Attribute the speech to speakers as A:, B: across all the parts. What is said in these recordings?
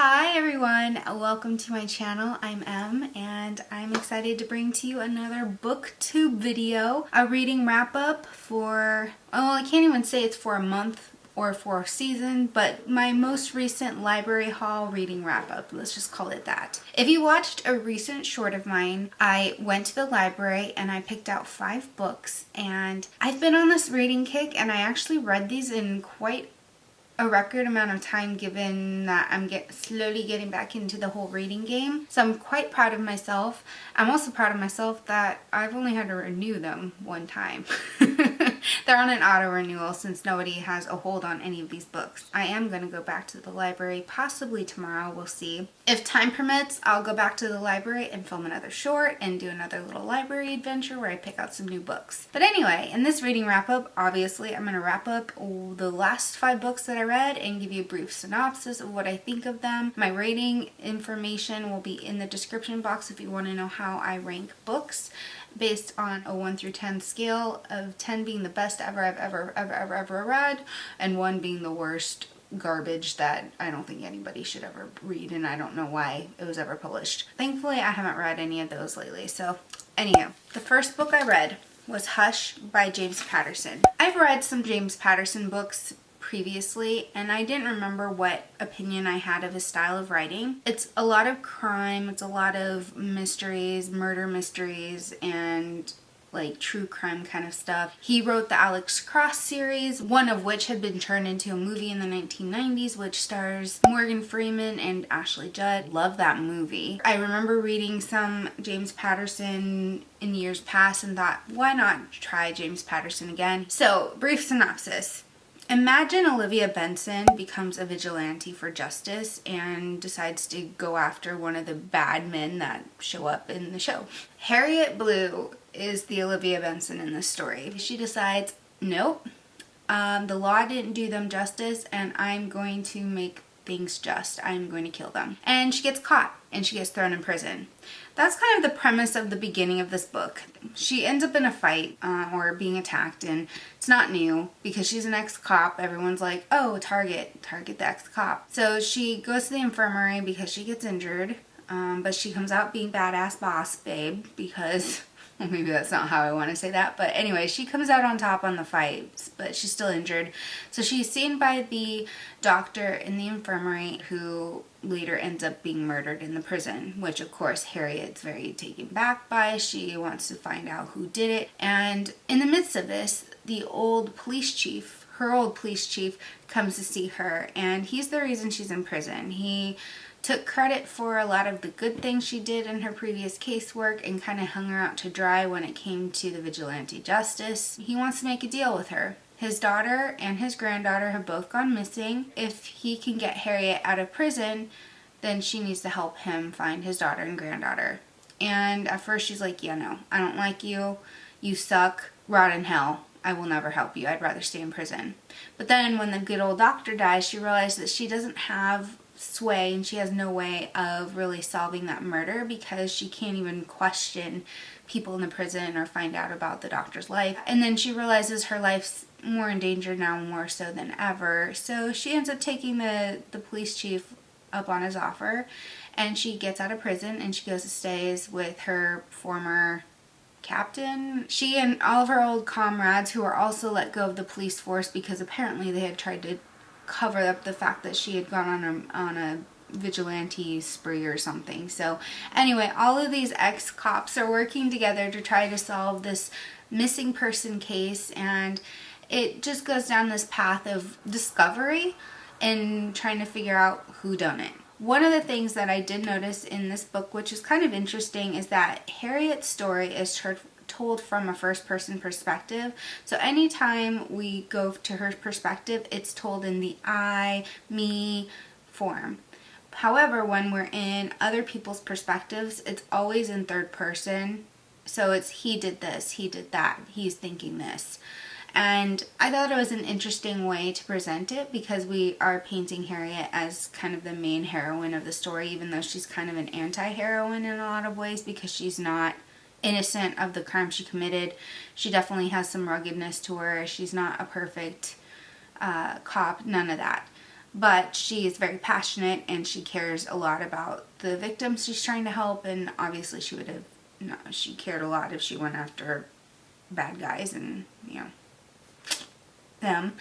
A: Hi everyone, welcome to my channel. I'm Em and I'm excited to bring to you another BookTube video. A reading wrap up for, well, I can't even say it's for a month or for a season, but my most recent library haul reading wrap up. Let's just call it that. If you watched a recent short of mine, I went to the library and I picked out 5 books, and I've been on this reading kick and I actually read these in quite a record amount of time, given that I'm slowly getting back into the whole reading game. So I'm quite proud of myself. I'm also proud of myself that I've only had to renew them one time. They're on an auto renewal since nobody has a hold on any of these books. I am going to go back to the library possibly tomorrow, we'll see. If time permits, I'll go back to the library and film another short and do another little library adventure where I pick out some new books. But anyway, in this reading wrap up, obviously I'm going to wrap up the last 5 books that I read and give you a brief synopsis of what I think of them. My rating information will be in the description box if you want to know how I rank books based on a 1 through 10 scale, of 10 being the best I've ever read and 1 being the worst garbage that I don't think anybody should ever read, and I don't know why it was ever published. Thankfully I haven't read any of those lately. So anywho, the first book I read was Hush by James Patterson. I've read some James Patterson books previously and I didn't remember what opinion I had of his style of writing. It's a lot of crime, it's a lot of mysteries, murder mysteries, and like true crime kind of stuff. He wrote the Alex Cross series, one of which had been turned into a movie in the 1990s, which stars Morgan Freeman and Ashley Judd. Love that movie. I remember reading some James Patterson in years past and thought, why not try James Patterson again? So, brief synopsis. Imagine Olivia Benson becomes a vigilante for justice and decides to go after one of the bad men that show up in the show. Harriet Blue is the Olivia Benson in this story. She decides, nope, the law didn't do them justice and I'm going to make things just. I'm going to kill them. And she gets caught and she gets thrown in prison. That's kind of the premise of the beginning of this book. She ends up in a fight or being attacked, and it's not new because she's an ex-cop. Everyone's like, oh, target the ex-cop. So she goes to the infirmary because she gets injured, but she comes out being badass boss babe because... well, maybe that's not how I want to say that, but anyway, she comes out on top on the fight, but she's still injured. So she's seen by the doctor in the infirmary, who later ends up being murdered in the prison, which of course Harriet's very taken back by. She wants to find out who did it, and in the midst of this, the old police chief, her old police chief, comes to see her, and he's the reason she's in prison. He took credit for a lot of the good things she did in her previous casework and kind of hung her out to dry when it came to the vigilante justice. He wants to make a deal with her. His daughter and his granddaughter have both gone missing. If he can get Harriet out of prison, then she needs to help him find his daughter and granddaughter. And at first she's like, yeah, no, I don't like you. You suck. Rot in hell. I will never help you. I'd rather stay in prison. But then when the good old doctor dies, she realized that she doesn't have sway and she has no way of really solving that murder because she can't even question people in the prison or find out about the doctor's life. And then she realizes her life's more in danger now, more so than ever. So she ends up taking the police chief up on his offer, and she gets out of prison and she goes to stays with her former captain. She and all of her old comrades, who are also let go of the police force because apparently they had tried to cover up the fact that she had gone on a vigilante spree or something. So anyway, all of these ex-cops are working together to try to solve this missing person case, and it just goes down this path of discovery and trying to figure out who done it. One of the things that I did notice in this book, which is kind of interesting, is that Harriet's story is told from a first-person perspective. So anytime we go to her perspective, it's told in the I, me form. However, when we're in other people's perspectives, it's always in third person. So it's he did this, he did that, he's thinking this. And I thought it was an interesting way to present it because we are painting Harriet as kind of the main heroine of the story, even though she's kind of an anti-heroine in a lot of ways because she's not innocent of the crime she committed. She definitely has some ruggedness to her. She's not a perfect cop, none of that. but she is very passionate and she cares a lot about the victims she's trying to help, and obviously she would have, no, she cared a lot if she went after bad guys and, you know, them.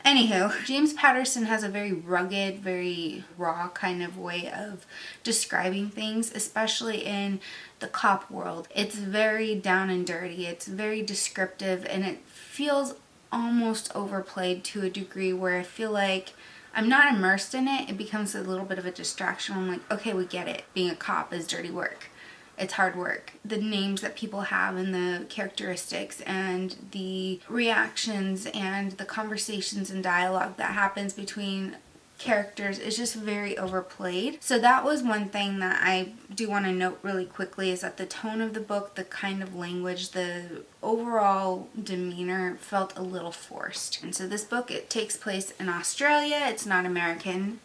A: Anywho, James Patterson has a very rugged, very raw kind of way of describing things, especially in the cop world. It's very down and dirty, it's very descriptive, and it feels almost overplayed to a degree where I feel like I'm not immersed in it. It becomes a little bit of a distraction. I'm like, okay, we get it. Being a cop is dirty work. It's hard work. The names that people have and the characteristics and the reactions and the conversations and dialogue that happens between characters is just very overplayed. So that was one thing that I do want to note really quickly, is that the tone of the book, the kind of language, the overall demeanor felt a little forced. And so this book, it takes place in Australia. It's not American.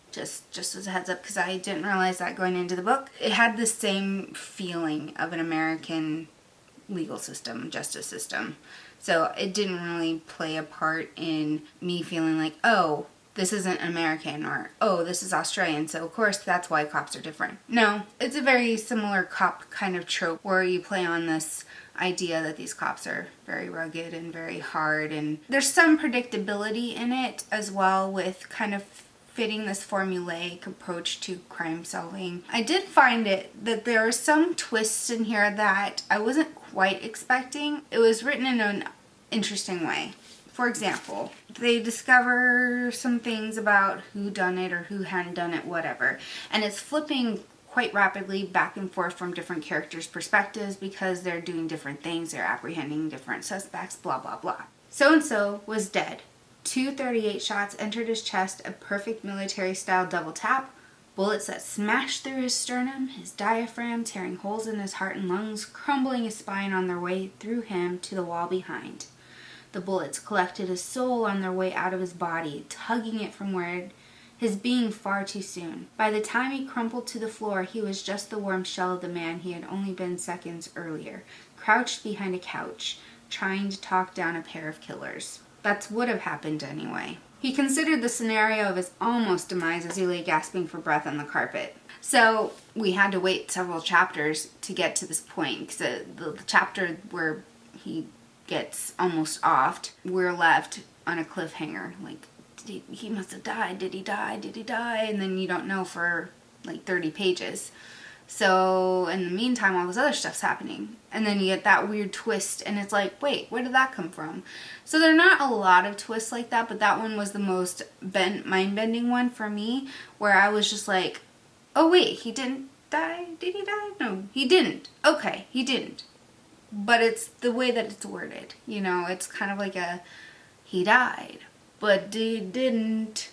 A: Just as a heads up, because I didn't realize that going into the book. It had the same feeling of an American legal system, justice system. So it didn't really play a part in me feeling like, oh, this isn't American, or oh, this is Australian, so of course that's why cops are different. No, it's a very similar cop kind of trope where you play on this idea that these cops are very rugged and very hard, and there's some predictability in it as well, with kind of fitting this formulaic approach to crime solving. I did find it that there are some twists in here that I wasn't quite expecting. It was written in an interesting way. For example, they discover some things about who done it or who hadn't done it, whatever. And it's flipping quite rapidly back and forth from different characters' perspectives because they're doing different things. They're apprehending different suspects, blah, blah, blah. So-and-so was dead. 238 shots entered his chest, a perfect military-style double tap. Bullets that smashed through his sternum, his diaphragm, tearing holes in his heart and lungs, crumbling his spine on their way through him to the wall behind. The bullets collected his soul on their way out of his body, tugging it from where his being far too soon. By the time he crumpled to the floor, he was just the warm shell of the man he had only been seconds earlier, crouched behind a couch, trying to talk down a pair of killers. That would have happened anyway. He considered the scenario of his almost demise as he lay gasping for breath on the carpet. So we had to wait several chapters to get to this point, because the chapter where he gets almost offed, we're left on a cliffhanger. Like, he must have died. Did he die? Did he die? And then you don't know for like 30 pages. So in the meantime, all this other stuff's happening. And then you get that weird twist, and it's like, wait, where did that come from? So there are not a lot of twists like that, but that one was the most mind-bending one for me, where I was just like, oh wait, he didn't die? Did he die? No, he didn't. Okay, he didn't. But it's the way that it's worded. You know, it's kind of like a, he died, but he didn't.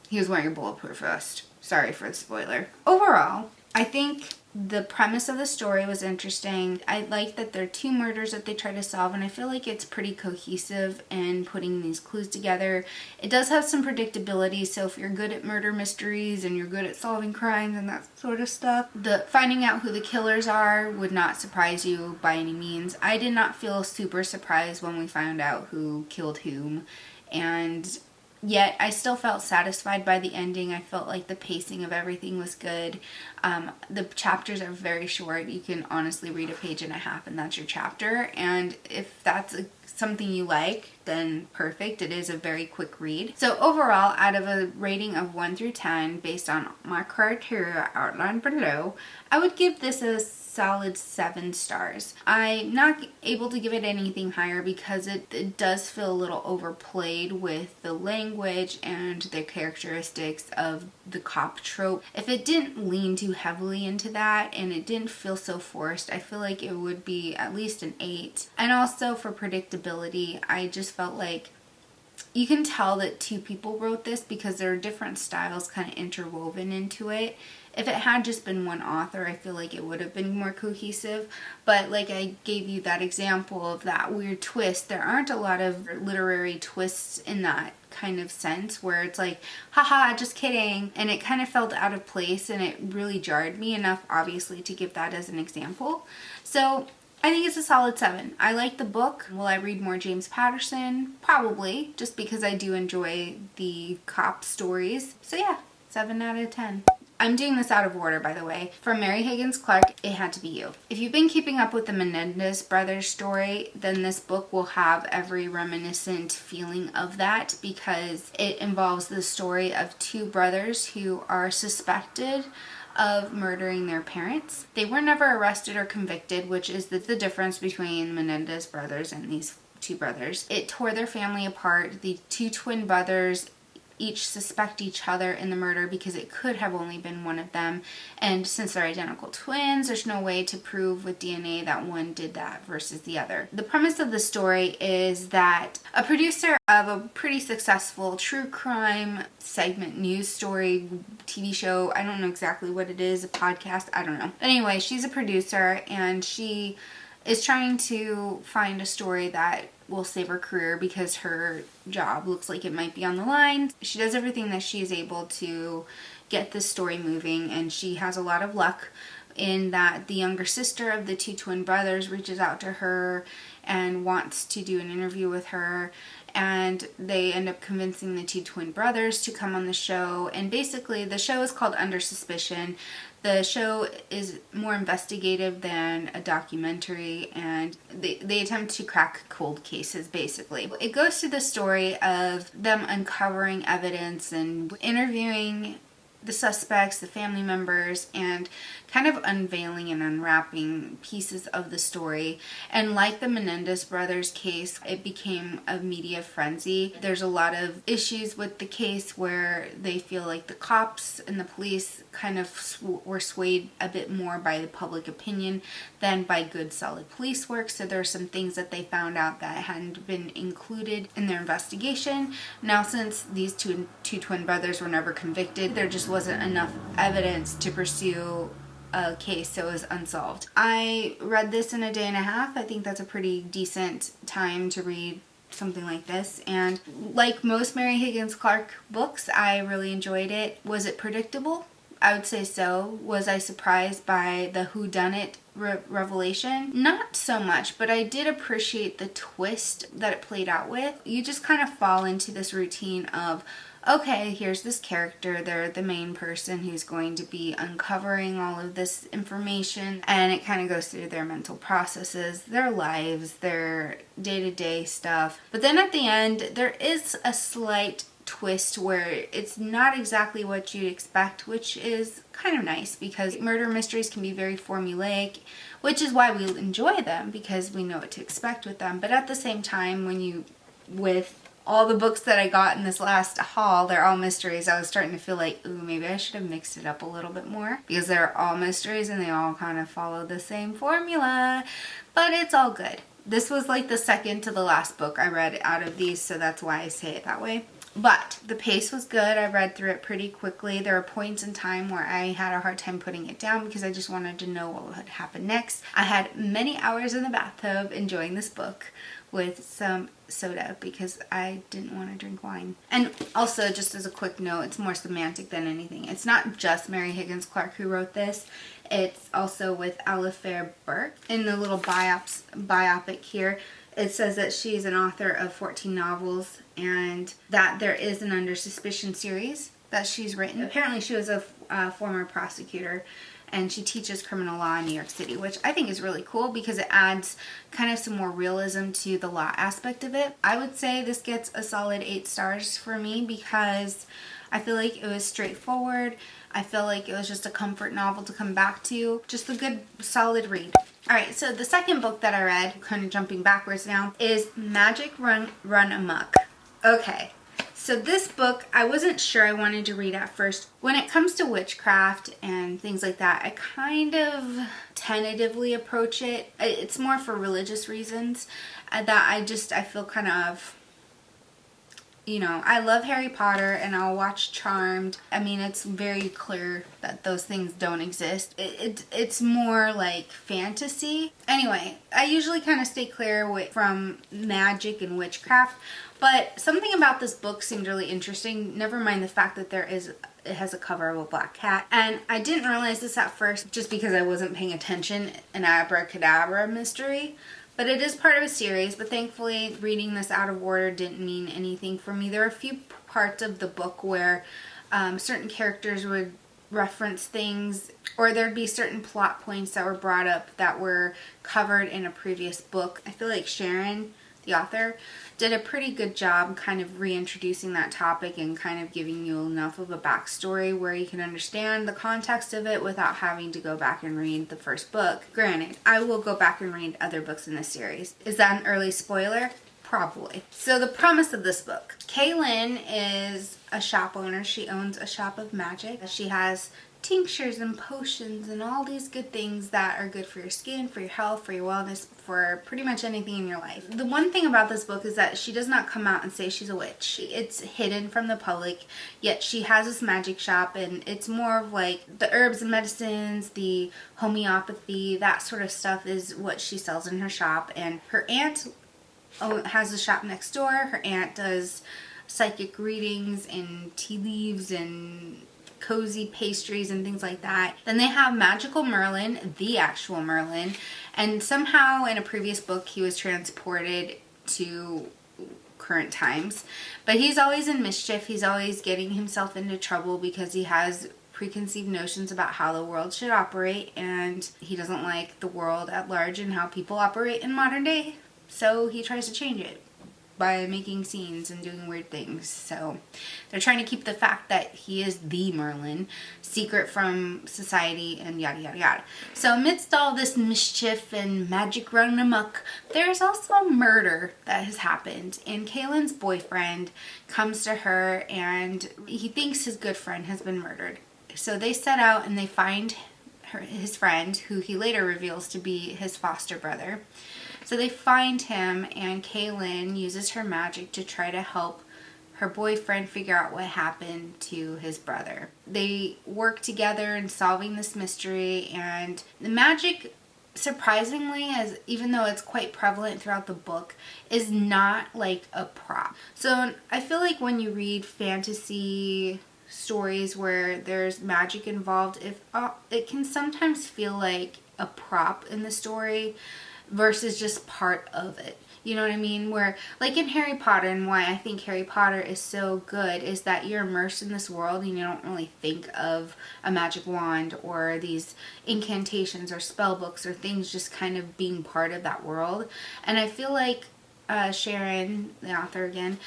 A: He was wearing a bulletproof vest. Sorry for the spoiler. Overall, I think the premise of the story was interesting. I like that there are two murders that they try to solve, and I feel like it's pretty cohesive in putting these clues together. It does have some predictability, so if you're good at murder mysteries and you're good at solving crimes and that sort of stuff, the finding out who the killers are would not surprise you by any means. I did not feel super surprised when we found out who killed whom, and yet I still felt satisfied by the ending. I felt like the pacing of everything was good. The chapters are very short. You can honestly read a page and a half and that's your chapter. And if that's something you like, then perfect. It is a very quick read. So overall, out of a rating of 1 through 10, based on my criteria outlined below, I would give this a solid 7 stars. I'm not able to give it anything higher because it does feel a little overplayed with the language and the characteristics of the cop trope. If it didn't lean too heavily into that and it didn't feel so forced, I feel like it would be at least an 8. And also for predictability, I just felt like you can tell that 2 people wrote this because there are different styles kind of interwoven into it. If it had just been one author, I feel like it would have been more cohesive. But like I gave you that example of that weird twist, there aren't a lot of literary twists in that kind of sense where it's like, haha, just kidding. And it kind of felt out of place and it really jarred me enough, obviously, to give that as an example. So I think it's a solid 7. I like the book. Will I read more James Patterson? Probably, just because I do enjoy the cop stories. So yeah, 7 out of 10. I'm doing this out of order, by the way. From Mary Higgins Clark, It Had to Be You. If you've been keeping up with the Menendez brothers story, then this book will have every reminiscent feeling of that, because it involves the story of 2 brothers who are suspected of murdering their parents. They were never arrested or convicted, which is the difference between Menendez brothers and these 2 brothers. It tore their family apart. The 2 twin brothers each suspect each other in the murder because it could have only been one of them, and since they're identical twins, there's no way to prove with DNA that one did that versus the other. The premise of the story is that a producer of a pretty successful true crime segment, news story, TV show, I don't know exactly what it is, a podcast, I don't know. Anyway, she's a producer and she is trying to find a story that will save her career because her job looks like it might be on the line. She does everything that she is able to get this story moving, and she has a lot of luck in that the younger sister of the 2 twin brothers reaches out to her and wants to do an interview with her, and they end up convincing the 2 twin brothers to come on the show. And basically the show is called Under Suspicion. The show is more investigative than a documentary, and they attempt to crack cold cases, basically. It goes through the story of them uncovering evidence and interviewing the suspects, the family members, and kind of unveiling and unwrapping pieces of the story. And like the Menendez brothers case, it became a media frenzy. There's a lot of issues with the case where they feel like the cops and the police kind of were swayed a bit more by the public opinion than by good, solid police work. So there are some things that they found out that hadn't been included in their investigation. Now, since these two twin brothers were never convicted, there just wasn't enough evidence to pursue a case that was unsolved. I read this in a day and a half. I think that's a pretty decent time to read something like this, and like most Mary Higgins Clark books, I really enjoyed it. Was it predictable? I would say so. Was I surprised by the whodunit revelation? Not so much, but I did appreciate the twist that it played out with. You just kind of fall into this routine of, okay, here's this character, they're the main person who's going to be uncovering all of this information, and it kind of goes through their mental processes, their lives, their day-to-day stuff. But then at the end, there is a slight twist where it's not exactly what you'd expect, which is kind of nice because murder mysteries can be very formulaic, which is why we enjoy them, because we know what to expect with them. But at the same time, with all the books that I got in this last haul, they're all mysteries. I was starting to feel like, ooh, maybe I should have mixed it up a little bit more, because they're all mysteries and they all kind of follow the same formula, but it's all good. This was like the second to the last book I read out of these, so that's why I say it that way. But the pace was good. I read through it pretty quickly. There were points in time where I had a hard time putting it down because I just wanted to know what would happen next. I had many hours in the bathtub enjoying this book with some soda because I didn't want to drink wine. And also, just as a quick note, it's more semantic than anything. It's not just Mary Higgins Clark who wrote this. It's also with Alifair Burke. In the little biopic here, it says that she's an author of 14 novels and that there is an Under Suspicion series that she's written. Apparently she was a former prosecutor and she teaches criminal law in New York City, which I think is really cool because it adds kind of some more realism to the law aspect of it. I would say this gets a solid 8 stars for me because I feel like it was straightforward. I feel like it was just a comfort novel to come back to. Just a good, solid read. Alright, so the second book that I read, kind of jumping backwards now, is Magic Run Amok. Okay, so this book, I wasn't sure I wanted to read at first. When it comes to witchcraft and things like that, I kind of tentatively approach it. It's more for religious reasons that I feel kind of, you know, I love Harry Potter and I'll watch Charmed. I mean, it's very clear that those things don't exist. It's more like fantasy. Anyway, I usually kind of stay clear from magic and witchcraft, but something about this book seemed really interesting. Never mind the fact that there is it has a cover of a black cat. And I didn't realize this at first just because I wasn't paying attention, an abracadabra mystery. But it is part of a series, but thankfully reading this out of order didn't mean anything for me. There are a few parts of the book where certain characters would reference things, or there'd be certain plot points that were brought up that were covered in a previous book. I feel like Sharon, the author, did a pretty good job kind of reintroducing that topic and kind of giving you enough of a backstory where you can understand the context of it without having to go back and read the first book. Granted, I will go back and read other books in this series. Is that an early spoiler? Probably. So the premise of this book. Kaylin is a shop owner. She owns a shop of magic. She has tinctures and potions and all these good things that are good for your skin, for your health, for your wellness, for pretty much anything in your life. The one thing about this book is that she does not come out and say she's a witch. It's hidden from the public, yet she has this magic shop, and it's more of like the herbs and medicines, the homeopathy, that sort of stuff is what she sells in her shop. And her aunt has a shop next door. Her aunt does psychic readings and tea leaves and cozy pastries and things like that. Then they have Magical Merlin, the actual Merlin, and somehow in a previous book he was transported to current times. But he's always in mischief. He's always getting himself into trouble because he has preconceived notions about how the world should operate, and he doesn't like the world at large and how people operate in modern day. So he tries to change it by making scenes and doing weird things. So they're trying to keep the fact that he is the Merlin secret from society and yada yada yada. So amidst all this mischief and magic running amok, there's also a murder that has happened, and Kaylin's boyfriend comes to her and he thinks his good friend has been murdered. So they set out and they find his friend, who he later reveals to be his foster brother. So they find him, and Kaylin uses her magic to try to help her boyfriend figure out what happened to his brother. They work together in solving this mystery, and the magic, surprisingly, as even though it's quite prevalent throughout the book, is not like a prop. So I feel like when you read fantasy stories where there's magic involved, it can sometimes feel like a prop in the story versus just part of it. You know what I mean? Where, like in Harry Potter, and why I think Harry Potter is so good is that you're immersed in this world and you don't really think of a magic wand or these incantations or spell books or things just kind of being part of that world. And I feel like Sharon, the author again,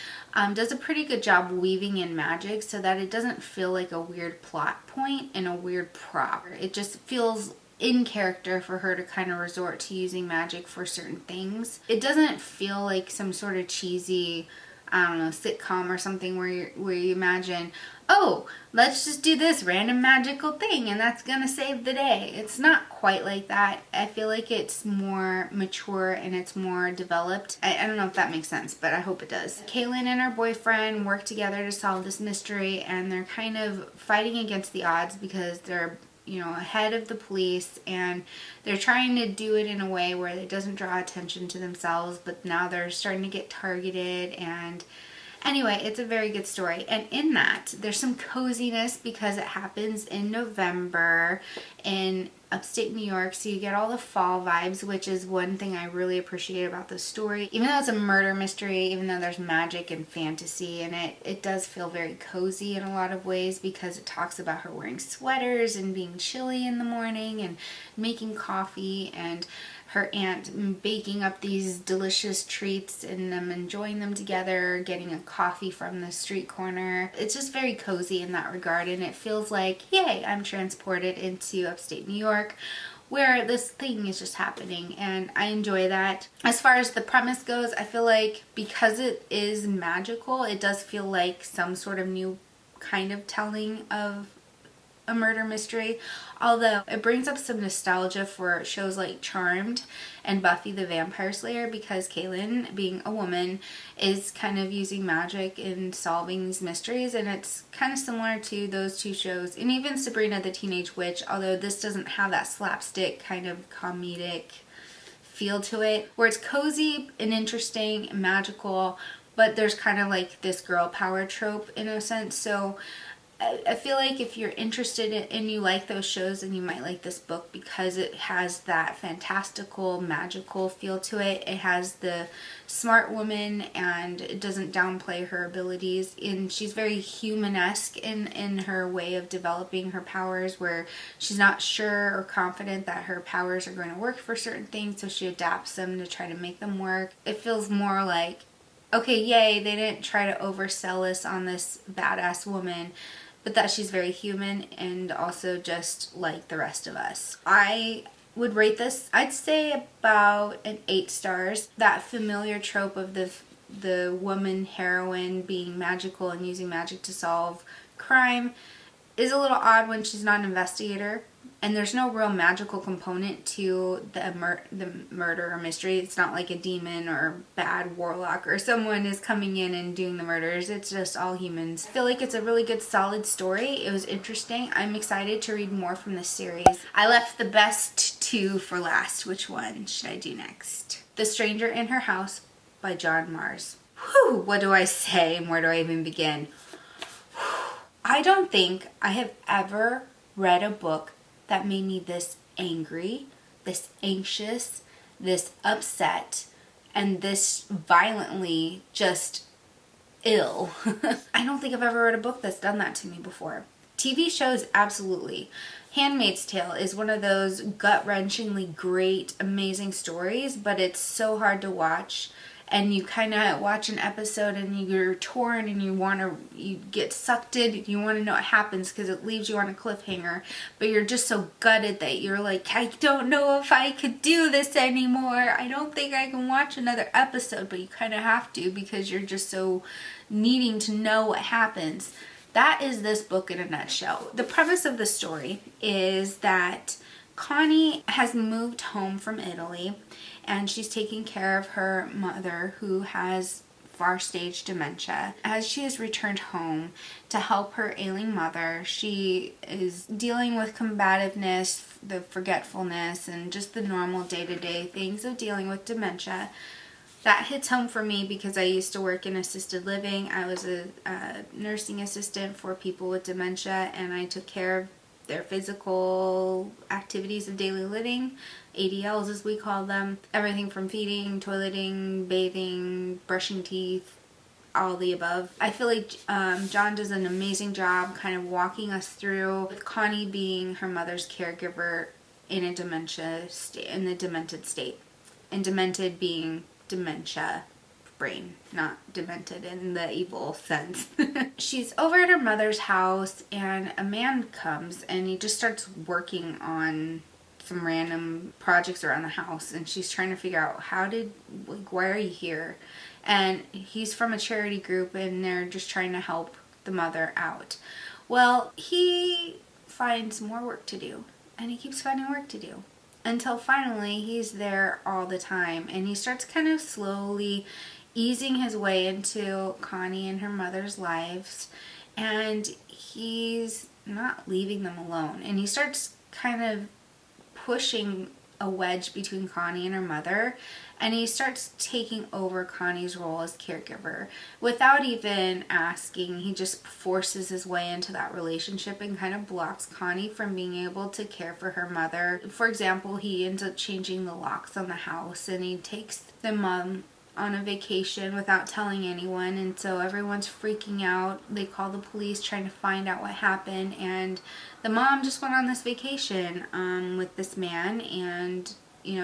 A: does a pretty good job weaving in magic so that it doesn't feel like a weird plot point and a weird prop. It just feels in character for her to kind of resort to using magic for certain things. It doesn't feel like some sort of cheesy, I don't know, sitcom or something where you imagine, oh, let's just do this random magical thing and that's gonna save the day. It's not quite like that. I feel like it's more mature and it's more developed. I don't know if that makes sense, but I hope it does. Kaylin and her boyfriend work together to solve this mystery, and they're kind of fighting against the odds because they're, you know, ahead of the police, and they're trying to do it in a way where it doesn't draw attention to themselves, but now they're starting to get targeted. And anyway, it's a very good story, and in that there's some coziness because it happens in November in upstate New York, so you get all the fall vibes, which is one thing I really appreciate about this story. Even though it's a murder mystery, even though there's magic and fantasy in it, it does feel very cozy in a lot of ways because it talks about her wearing sweaters and being chilly in the morning and making coffee, and her aunt baking up these delicious treats and them enjoying them together, getting a coffee from the street corner. It's just very cozy in that regard, and it feels like, yay, I'm transported into upstate New York where this thing is just happening, and I enjoy that. As far as the premise goes, I feel like because it is magical, it does feel like some sort of new kind of telling of a murder mystery, although it brings up some nostalgia for shows like Charmed and Buffy the Vampire Slayer, because Kaylin, being a woman, is kind of using magic in solving these mysteries, and it's kind of similar to those two shows, and even Sabrina the Teenage Witch, although this doesn't have that slapstick kind of comedic feel to it, where it's cozy and interesting and magical, but there's kind of like this girl power trope in a sense. So I feel like if you're interested in, and you like those shows, then you might like this book because it has that fantastical, magical feel to it. It has the smart woman, and it doesn't downplay her abilities. And she's very human-esque in her way of developing her powers, where she's not sure or confident that her powers are going to work for certain things, so she adapts them to try to make them work. It feels more like, okay, yay, they didn't try to oversell us on this badass woman, but that she's very human and also just like the rest of us. I would rate this, I'd say about an 8 stars. That familiar trope of the woman heroine being magical and using magic to solve crime is a little odd when she's not an investigator. And there's no real magical component to the murder or mystery. It's not like a demon or bad warlock or someone is coming in and doing the murders. It's just all humans. I feel like it's a really good, solid story. It was interesting. I'm excited to read more from this series. I left the best 2 for last. Which one should I do next? The Stranger in Her House by John Mars. Whew, what do I say and where do I even begin? I don't think I have ever read a book that made me this angry, this anxious, this upset, and this violently just ill. I don't think I've ever read a book that's done that to me before. TV shows, absolutely. Handmaid's Tale is one of those gut-wrenchingly great, amazing stories, but it's so hard to watch. And you kind of watch an episode and you're torn and you get sucked in. You want to know what happens because it leaves you on a cliffhanger. But you're just so gutted that you're like, I don't know if I could do this anymore. I don't think I can watch another episode. But you kind of have to because you're just so needing to know what happens. That is this book in a nutshell. The premise of the story is that Connie has moved home from Italy and she's taking care of her mother who has far stage dementia. As she has returned home to help her ailing mother, she is dealing with combativeness, the forgetfulness, and just the normal day-to-day things of dealing with dementia. That hits home for me because I used to work in assisted living. I was a nursing assistant for people with dementia, and I took care of their physical activities of daily living, ADLs as we call them. Everything from feeding, toileting, bathing, brushing teeth, all the above. I feel like John does an amazing job kind of walking us through, with Connie being her mother's caregiver in a demented state. And demented being dementia brain, not demented in the evil sense. She's over at her mother's house and a man comes and he just starts working on some random projects around the house, and she's trying to figure out why are you here? And he's from a charity group and they're just trying to help the mother out. Well, he finds more work to do and he keeps finding work to do until finally he's there all the time, and he starts kind of slowly easing his way into Connie and her mother's lives, and he's not leaving them alone, and he starts kind of pushing a wedge between Connie and her mother, and he starts taking over Connie's role as caregiver without even asking. He just forces his way into that relationship and kind of blocks Connie from being able to care for her mother. For example, he ends up changing the locks on the house, and he takes the mom on a vacation without telling anyone, and so everyone's freaking out. They call the police trying to find out what happened, and the mom just went on this vacation with this man, and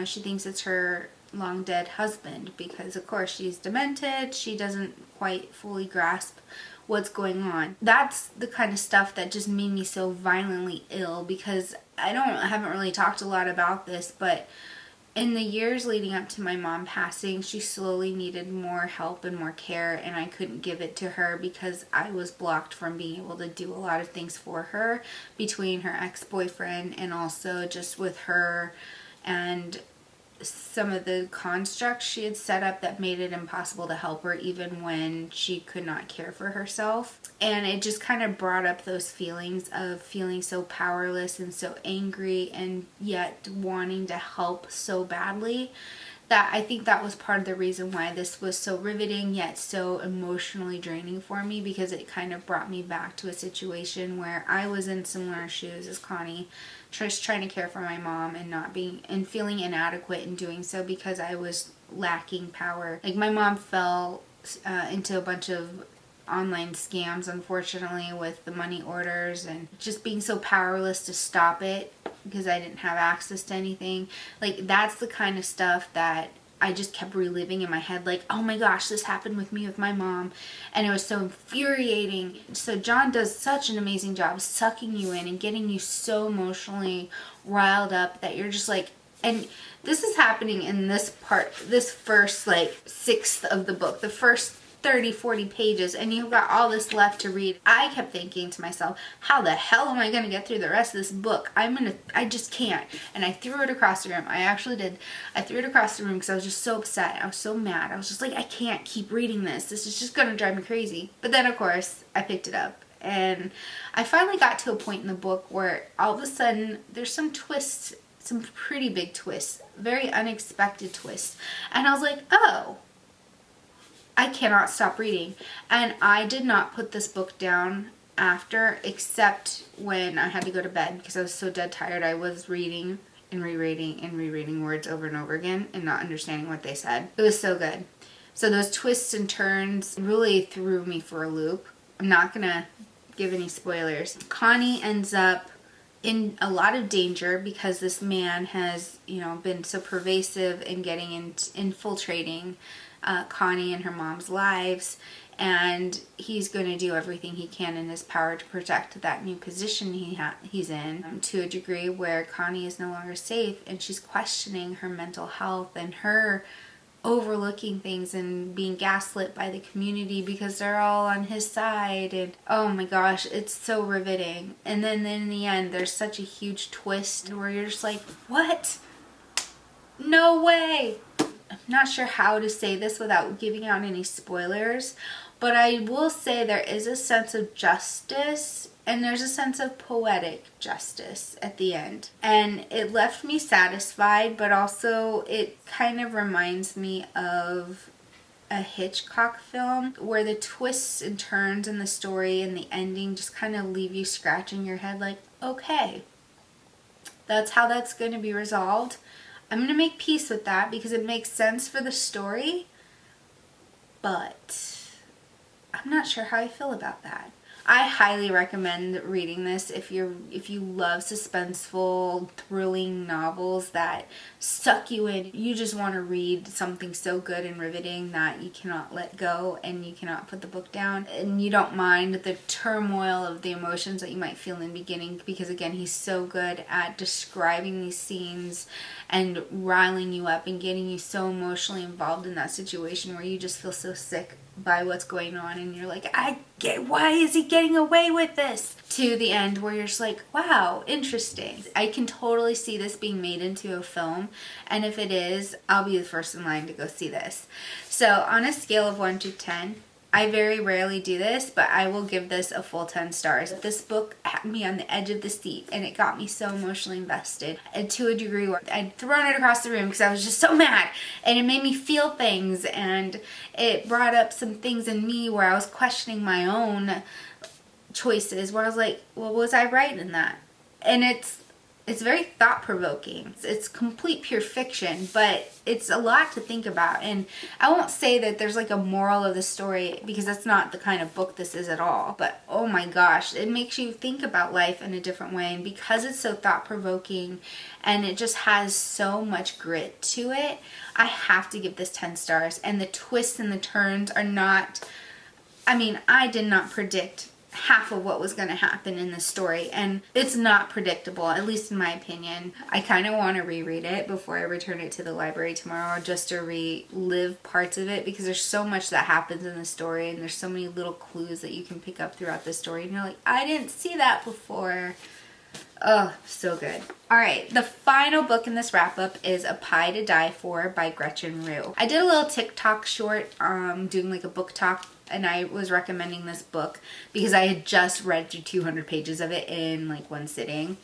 A: she thinks it's her long dead husband because of course she's demented. She doesn't quite fully grasp what's going on. That's the kind of stuff that just made me so violently ill, because I haven't really talked a lot about this, but in the years leading up to my mom passing, she slowly needed more help and more care, and I couldn't give it to her because I was blocked from being able to do a lot of things for her, between her ex-boyfriend and also just with her and some of the constructs she had set up that made it impossible to help her even when she could not care for herself. And it just kind of brought up those feelings of feeling so powerless and so angry and yet wanting to help so badly that I think that was part of the reason why this was so riveting yet so emotionally draining for me, because it kind of brought me back to a situation where I was in similar shoes as Connie, just trying to care for my mom and feeling inadequate in doing so because I was lacking power. Like, my mom fell into a bunch of online scams, unfortunately, with the money orders, and just being so powerless to stop it because I didn't have access to anything. Like, that's the kind of stuff that I just kept reliving in my head, like, oh my gosh, this happened with me with my mom, and it was so infuriating. So John does such an amazing job sucking you in and getting you so emotionally riled up that you're just like, and this is happening in this first like sixth of the book, the first 30-40 pages, and you've got all this left to read. I kept thinking to myself, how the hell am I going to get through the rest of this book? I just can't. And I threw it across the room. I actually did. I threw it across the room because I was just so upset. I was so mad. I was just like, I can't keep reading this. This is just going to drive me crazy. But then, of course, I picked it up. And I finally got to a point in the book where all of a sudden there's some twists, some pretty big twists, very unexpected twists. And I was like, oh, I cannot stop reading. And I did not put this book down after, except when I had to go to bed because I was so dead tired. I was reading and rereading words over and over again and not understanding what they said. It was so good. So those twists and turns really threw me for a loop. I'm not gonna give any spoilers. Connie ends up in a lot of danger because this man has, been so pervasive in infiltrating Connie and her mom's lives, and he's going to do everything he can in his power to protect that new position he's in, to a degree where Connie is no longer safe, and she's questioning her mental health and her overlooking things and being gaslit by the community because they're all on his side. And oh my gosh, it's so riveting. And then in the end, there's such a huge twist where you're just like, what? No way! I'm not sure how to say this without giving out any spoilers, but I will say there is a sense of justice and there's a sense of poetic justice at the end. And it left me satisfied, but also it kind of reminds me of a Hitchcock film where the twists and turns in the story and the ending just kind of leave you scratching your head like, okay, that's how that's going to be resolved. I'm going to make peace with that because it makes sense for the story, but I'm not sure how I feel about that. I highly recommend reading this if you love suspenseful, thrilling novels that suck you in. You just want to read something so good and riveting that you cannot let go and you cannot put the book down, and you don't mind the turmoil of the emotions that you might feel in the beginning, because again, he's so good at describing these scenes and riling you up and getting you so emotionally involved in that situation where you just feel so sick by what's going on, and you're like, why is he getting away with this? To the end where you're just like, wow, interesting. I can totally see this being made into a film, and if it is, I'll be the first in line to go see this. So on a scale of 1 to 10, I very rarely do this, but I will give this a full 10 stars. This book had me on the edge of the seat, and it got me so emotionally invested, and to a degree where I'd thrown it across the room because I was just so mad, and it made me feel things, and it brought up some things in me where I was questioning my own choices, where I was like, well, was I right in that? And it's very thought-provoking. It's complete pure fiction, but it's a lot to think about. And I won't say that there's like a moral of the story, because that's not the kind of book this is at all. But oh my gosh, it makes you think about life in a different way. And because it's so thought-provoking and it just has so much grit to it, I have to give this 10 stars. And the twists and the turns are not, I did not predict half of what was going to happen in the story, and it's not predictable, at least in my opinion. I kind of want to reread it before I return it to the library tomorrow, just to relive parts of it, because there's so much that happens in the story, and there's so many little clues that you can pick up throughout the story, and you're like, I didn't see that before. Oh, so good. Alright, the final book in this wrap-up is A Pie to Die For by Gretchen Rue. I did a little TikTok short doing like a book talk, and I was recommending this book because I had just read through 200 pages of it in like one sitting.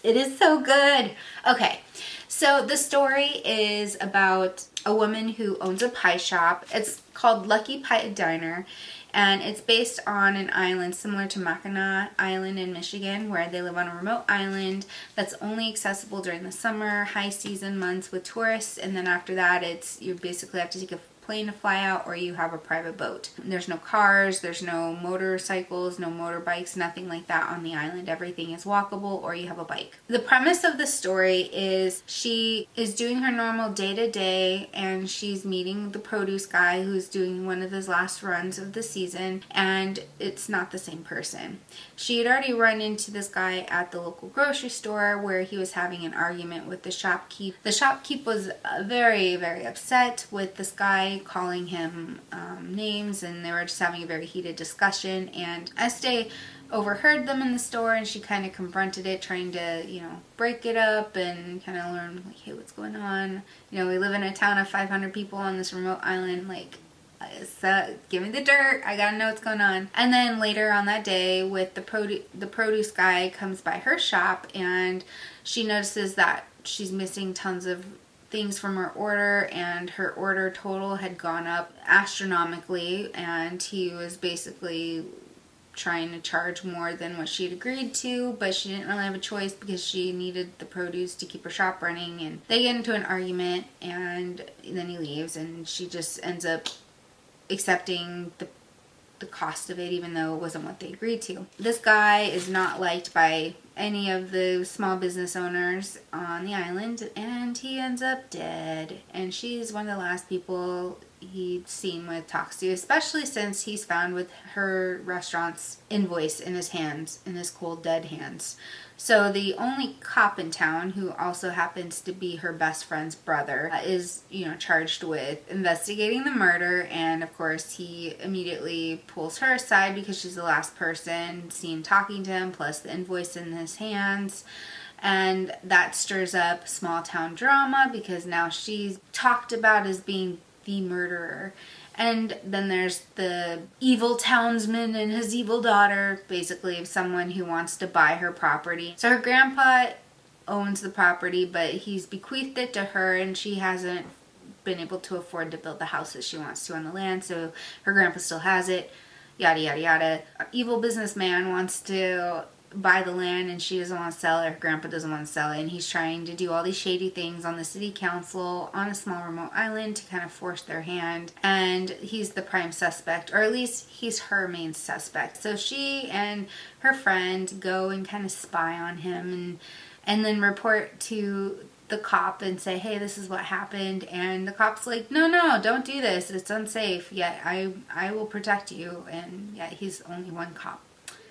A: It is so good. Okay, so the story is about a woman who owns a pie shop. It's called Lucky Pie Diner, and it's based on an island similar to Mackinac Island in Michigan, where they live on a remote island that's only accessible during the summer, high season months with tourists, and then after that, you basically have to take a plane to fly out, or you have a private boat. There's no cars, there's no motorcycles, no motorbikes, nothing like that on the island. Everything is walkable, or you have a bike. The premise of the story is she is doing her normal day-to-day, and she's meeting the produce guy who's doing one of his last runs of the season, and it's not the same person. She had already run into this guy at the local grocery store where he was having an argument with the shopkeep. The shopkeep was very, very upset with this guy calling him names, and they were just having a very heated discussion, and Estee overheard them in the store, and she kind of confronted it, trying to, break it up and kind of learn, like, hey, what's going on? We live in a town of 500 people on this remote island, like, so give me the dirt, I gotta know what's going on. And then later on that day, with the produce guy comes by her shop, and she notices that she's missing tons of things from her order, and her order total had gone up astronomically, and he was basically trying to charge more than what she had agreed to, but she didn't really have a choice because she needed the produce to keep her shop running. And they get into an argument, and then he leaves, and she just ends up accepting the cost of it, even though it wasn't what they agreed to. This guy is not liked by any of the small business owners on the island, and he ends up dead. And she's one of the last people he'd seen with, talks to, especially since he's found with her restaurant's invoice in his hands, in his cold dead hands. So the only cop in town, who also happens to be her best friend's brother, is, charged with investigating the murder. And of course, he immediately pulls her aside because she's the last person seen talking to him, plus the invoice in his hands. And that stirs up small town drama because now she's talked about as being the murderer. And then there's the evil townsman and his evil daughter, basically someone who wants to buy her property. So her grandpa owns the property, but he's bequeathed it to her, and she hasn't been able to afford to build the house that she wants to on the land, so her grandpa still has it, yada yada yada. An evil businessman wants to buy the land, and she doesn't want to sell it, her grandpa doesn't want to sell it, and he's trying to do all these shady things on the city council on a small remote island to kind of force their hand, and he's the prime suspect, or at least he's her main suspect. So she and her friend go and kind of spy on him, and then report to the cop and say, hey, this is what happened. And the cop's like, no, don't do this, it's unsafe, yet I will protect you. And yet he's only one cop.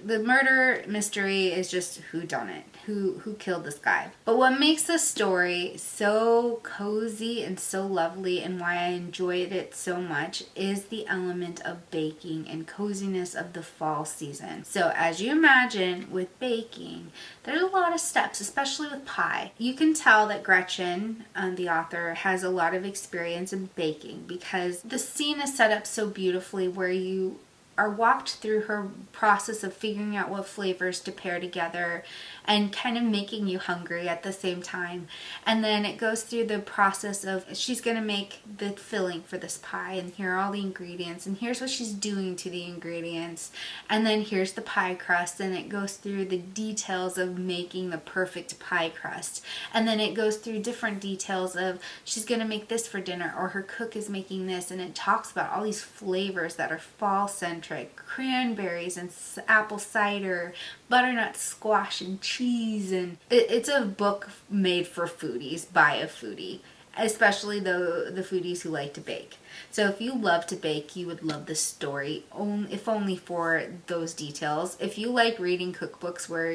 A: The murder mystery is just whodunit, who killed this guy. But what makes the story so cozy and so lovely, and why I enjoyed it so much, is the element of baking and coziness of the fall season. So as you imagine, with baking, there's a lot of steps, especially with pie. You can tell that Gretchen, the author, has a lot of experience in baking because the scene is set up so beautifully, where you are walked through her process of figuring out what flavors to pair together and kind of making you hungry at the same time. And then it goes through the process of, she's going to make the filling for this pie, and here are all the ingredients, and here's what she's doing to the ingredients, and then here's the pie crust, and it goes through the details of making the perfect pie crust. And then it goes through different details of, she's going to make this for dinner, or her cook is making this, and it talks about all these flavors that are fall centric: cranberries and apple cider, butternut squash and cheese. And it's a book made for foodies by a foodie, especially the foodies who like to bake. So if you love to bake, you would love this story, if only for those details. If you like reading cookbooks where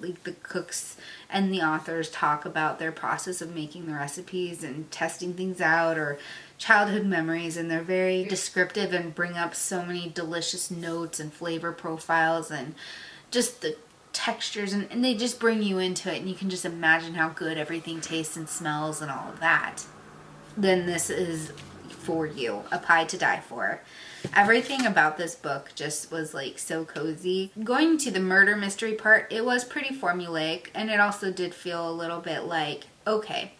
A: like the cooks and the authors talk about their process of making the recipes and testing things out, or childhood memories, and they're very descriptive and bring up so many delicious notes and flavor profiles and just the textures, and they just bring you into it, and you can just imagine how good everything tastes and smells and all of that, then this is for you, a pie to die for. Everything about this book just was like so cozy. Going to the murder mystery part, it was pretty formulaic, and it also did feel a little bit like, okay,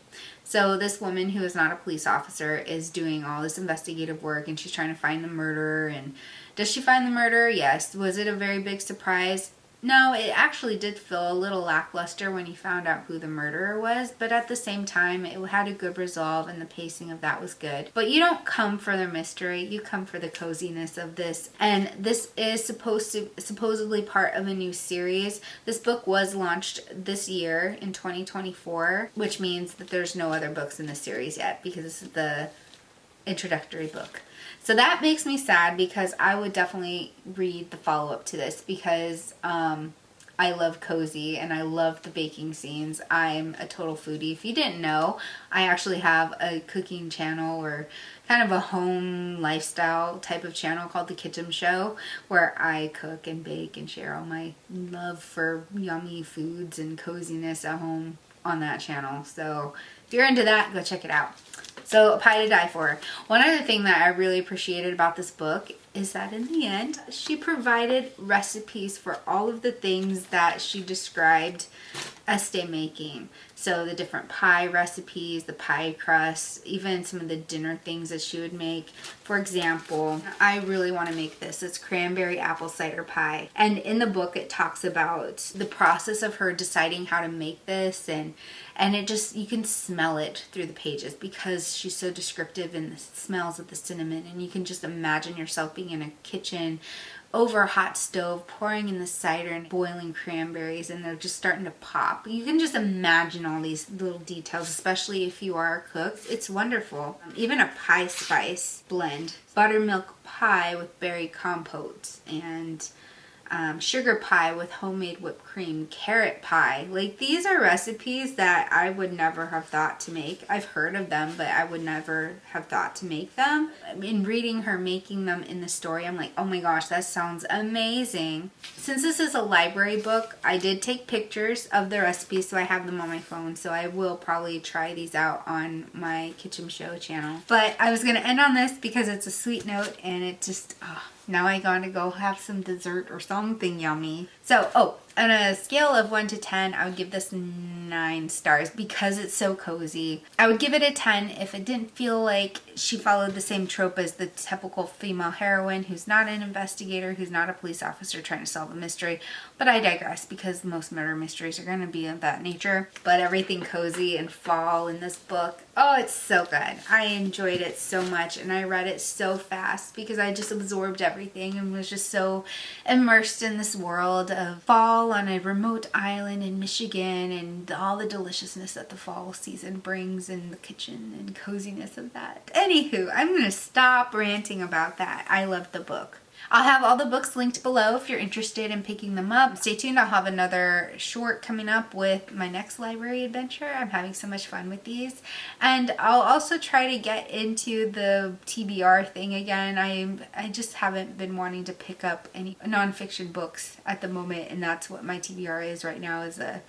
A: so this woman who is not a police officer is doing all this investigative work, and she's trying to find the murderer. And does she find the murderer? Yes. Was it a very big surprise? No, it actually did feel a little lackluster when you found out who the murderer was, but at the same time, it had a good resolve and the pacing of that was good. But you don't come for the mystery, you come for the coziness of this. And this is supposedly part of a new series. This book was launched this year in 2024, which means that there's no other books in the series yet because this is the introductory book. So that makes me sad because I would definitely read the follow-up to this because I love cozy and I love the baking scenes. I'm a total foodie. If you didn't know, I actually have a cooking channel or kind of a home lifestyle type of channel called The Kitchen Show, where I cook and bake and share all my love for yummy foods and coziness at home on that channel. So if you're into that, go check it out. So, A Pie to Die For. One other thing that I really appreciated about this book is that in the end, she provided recipes for all of the things that she described Estee making. So the different pie recipes, the pie crust, even some of the dinner things that she would make. For example, I really want to make this. It's cranberry apple cider pie. And in the book, it talks about the process of her deciding how to make this, and it just, you can smell it through the pages because she's so descriptive in the smells of the cinnamon, and you can just imagine yourself being in a kitchen over a hot stove, pouring in the cider and boiling cranberries, and they're just starting to pop. You can just imagine all these little details, especially if you are a cook. It's wonderful. Even a pie spice blend, buttermilk pie with berry compote, and sugar pie with homemade whipped cream, carrot pie. Like, these are recipes that I would never have thought to make. I've heard of them, but I would never have thought to make them. In reading her making them in the story, I'm like, oh my gosh, that sounds amazing. Since this is a library book, I did take pictures of the recipes, so I have them on my phone, so I will probably try these out on my Kitchen Show channel. But I was going to end on this because it's a sweet note, and it just, now I gotta go have some dessert or something yummy. So, on a scale of 1 to 10, I would give this 9 stars because it's so cozy. I would give it a 10 if it didn't feel like she followed the same trope as the typical female heroine who's not an investigator, who's not a police officer trying to solve a mystery. But I digress because most murder mysteries are going to be of that nature. But everything cozy and fall in this book, oh, it's so good. I enjoyed it so much, and I read it so fast because I just absorbed everything and was just so immersed in this world of fall on a remote island in Michigan and all the deliciousness that the fall season brings in the kitchen and coziness of that. Anywho, I'm going to stop ranting about that. I love the book. I'll have all the books linked below if you're interested in picking them up. Stay tuned. I'll have another short coming up with my next library adventure. I'm having so much fun with these. And I'll also try to get into the TBR thing again. I just haven't been wanting to pick up any nonfiction books at the moment, and that's what my TBR is right now, is a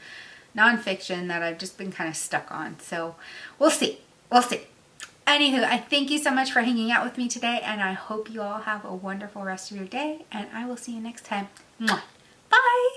A: nonfiction that I've just been kind of stuck on. So we'll see. We'll see. Anywho, I thank you so much for hanging out with me today, and I hope you all have a wonderful rest of your day, and I will see you next time. Mwah. Bye!